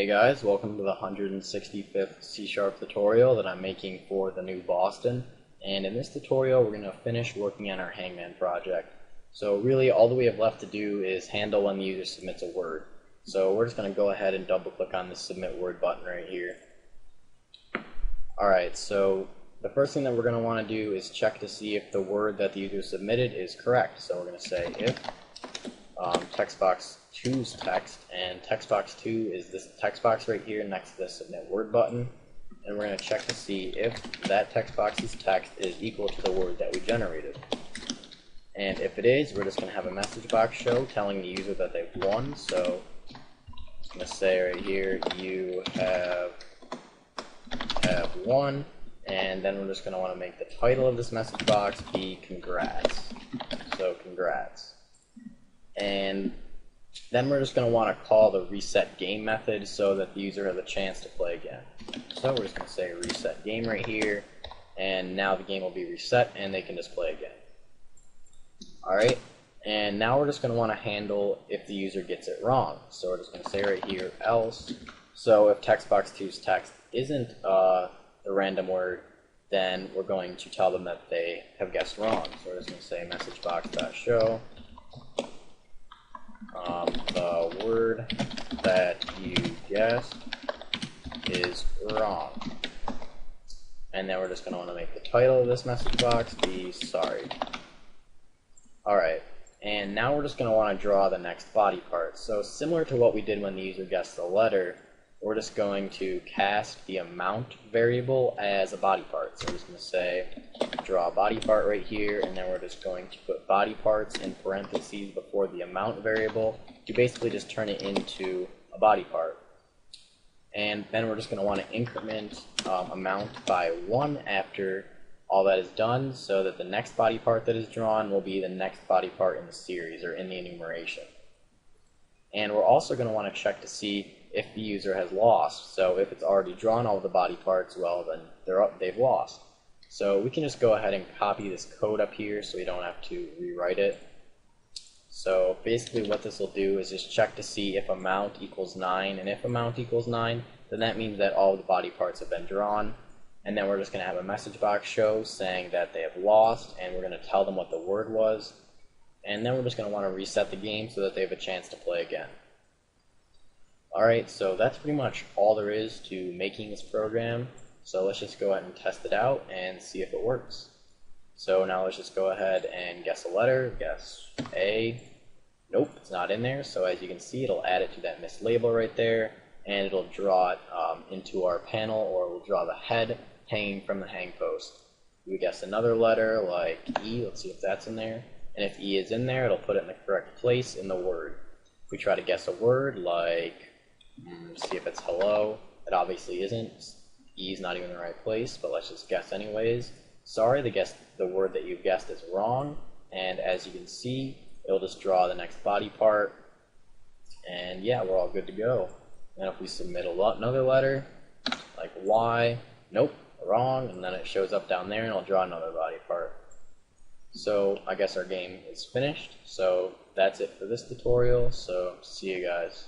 Hey guys, welcome to the 165th C# tutorial that I'm making for the new Boston. And in this tutorial we're going to finish working on our Hangman project. So really all that we have left to do is handle when the user submits a word. So we're just going to go ahead and double click on the submit word button right here. Alright, so the first thing that we're going to want to do is check to see if the word that the user submitted is correct. So we're going to say if text box 2's text, and text box 2 is this text box right here next to the submit word button, and we're going to check to see if that text box's text is equal to the word that we generated. And if it is, we're just going to have a message box show telling the user that they've won. So I'm going to say right here, you have won, and then we're just going to want to make the title of this message box be congrats. So congrats. And then we're just going to want to call the reset game method so that the user has a chance to play again. So we're just going to say reset game right here, and now the game will be reset and they can just play again. Alright, and now we're just going to want to handle if the user gets it wrong. So we're just going to say right here else. So if text box 2's text isn't the random word, then we're going to tell them that they have guessed wrong. So we're just going to say messagebox.show. The word that you guessed is wrong. And then we're just going to want to make the title of this message box be sorry. Alright, and now we're just going to want to draw the next body part. So similar to what we did when the user guessed the letter, we're just going to cast the amount variable as a body part. So we're just going to say draw a body part right here, and then we're just going to put body parts in parentheses before the amount variable to basically just turn it into a body part. And then we're just going to want to increment amount by 1 after all that is done, so that the next body part that is drawn will be the next body part in the series or in the enumeration. And we're also going to want to check to see if the user has lost. So if it's already drawn all of the body parts, well then they've lost. So we can just go ahead and copy this code up here so we don't have to rewrite it. So basically what this will do is just check to see if amount equals 9, and if amount equals 9, then that means that all of the body parts have been drawn. And then we're just going to have a message box show saying that they have lost, and we're going to tell them what the word was. And then we're just going to want to reset the game so that they have a chance to play again. Alright, so that's pretty much all there is to making this program. So let's just go ahead and test it out and see if it works. So now let's just go ahead and guess a letter. Guess A. Nope, it's not in there. So as you can see, it'll add it to that mislabel right there, and it'll draw it into our panel, or we'll draw the head hanging from the hang post. We guess another letter like E. Let's see if that's in there. And if E is in there, it'll put it in the correct place in the word. If we try to guess a word like, see if it's hello, it obviously isn't. E is not even in the right place, but let's just guess anyways. Sorry, the word that you've guessed is wrong, and as you can see, it'll just draw the next body part, and yeah, we're all good to go. And if we submit another letter, like Y, nope, wrong, and then it shows up down there and it'll draw another body part. So I guess our game is finished, so that's it for this tutorial, so see you guys.